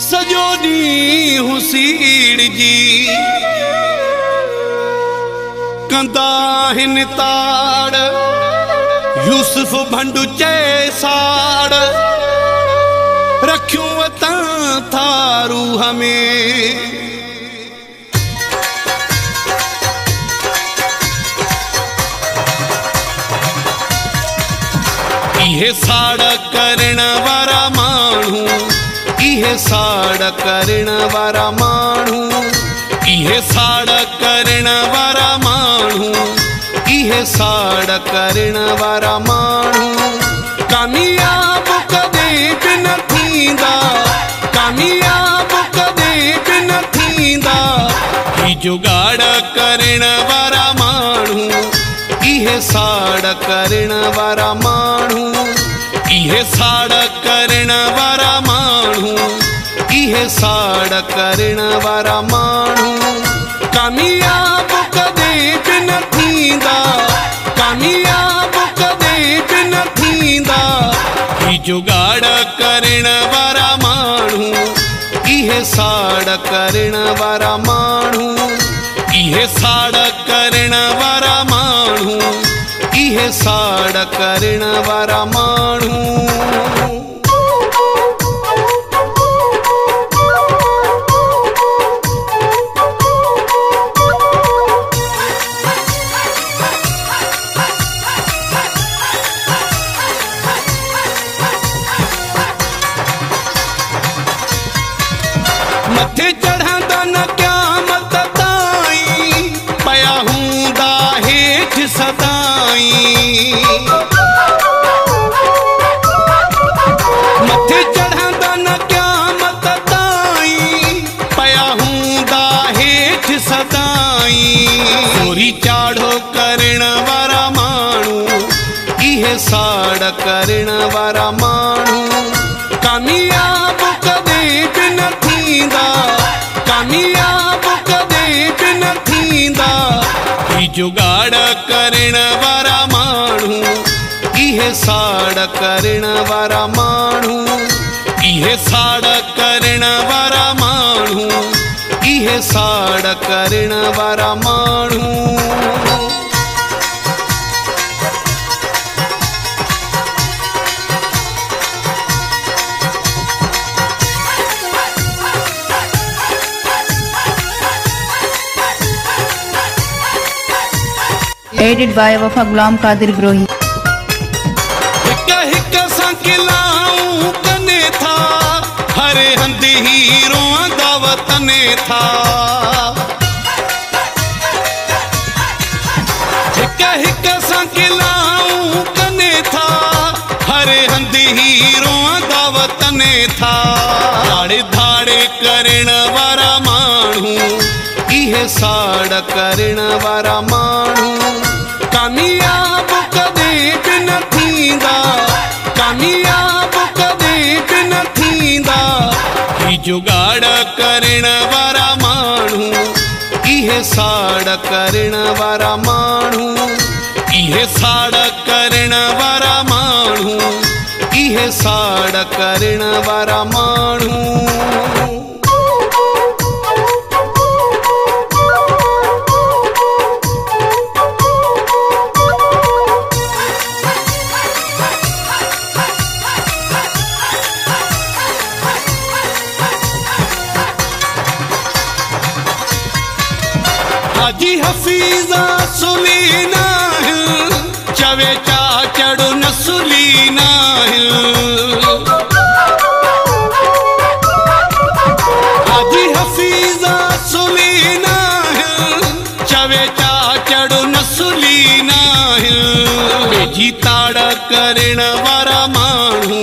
सजो ॾींहुं हुसीड़ जी कंदा हिन ताड़ यूसुफ भंडु चए साड़ रखियूं वतां था रूह में इहे साड़ करण वारा माण्हू इहे साड़ करण वारा माण्हू इहे साड़ करण वारा माण्हू इहे साड़ करण वारा माण्हू कामयाब कदें बि न थींदा कामयाब कदें बि न थींदा ही जुगाड़ करण वारा माण्हू इहे साड़ करण वारा माण्हू इहे साड़ करण वारा माण्हू इहे साड़ करण वारा माण्हू कामयाब कदें बि न थींदा कामयाब कदें बि न थींदा ही जुगाड़ करण वारा माण्हू इहे साड़ करण वारा माण्हू इहे साड़ करण वारा माण्हू इहे साड़ करण वारा माण्हू मथे चढ़ंदा न क़यामत ताईं पया हूंदा हेठि सदाईं मथे चढ़ंदा न क़यामत ताईं पया हूंदा हेठि सदाईं चोरी चाढ़ो करण वारा माण्हू इहे साड़ करण वारा माण्हू कामयाब कदें बि न थींदा कामयाब कदें बि न थींदा ही जुगाड़ करण वारा माण्हू इहे साड़ करण वारा माण्हू इहे साड़ करण वारा माण्हू इहे साड़ करण वारा माण्हू Edited by Wafa Ghulam Qadir Grohi. हिक हिक सां किलाऊं कने था हरे हंध हीरो दावत ने था हिक हिक सां किलाऊं कने था हरे हंध हीरो दावत ने था धाड़े धाड़े करण वारा माण्हू इहे साड़ करण वारा माण्हू कामयाब कदें बि न थींदा कामयाब कदें बि न थींदा ही जुगाड़ करण वारा माण्हू इहे साड़ करण वारा माण्हू इहे साड़ करण वारा माण्हू इहे साड़ करण वारा माण्हू हाजी हफीज़ा सुलीना चवे चाचड़ न सुलीना हाजी हफीज़ा सुलीना चवे चाचड़ न सुलीना बेजी ताड़ करण वारा माण्हू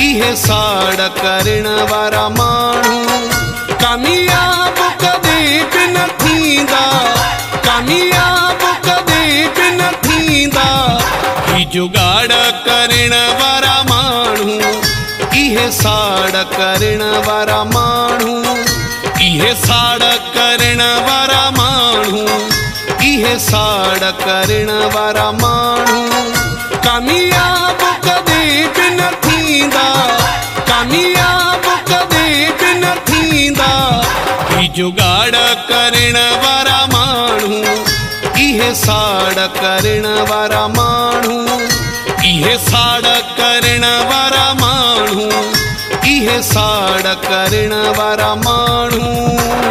इहे साड़ करण वारा माण्हू कामयाब कदें बि न थींदा कामयाब कदें बि न थींदा ही जुगाड़ करण वारा माण्हू इहे साड़ करण वारा माण्हू इहे साड़ करण वारा माण्हू इहे साड़ करण वारा माण्हू कामयाब कदें बि न थींदा कामयाब कदें बि जुगाड़ करण वारा माण्हू, इहे साड़ करण वारा माण्हू, इहे साड़ करण वारा माण्हू, इहे साड़ करण वारा माण्हू।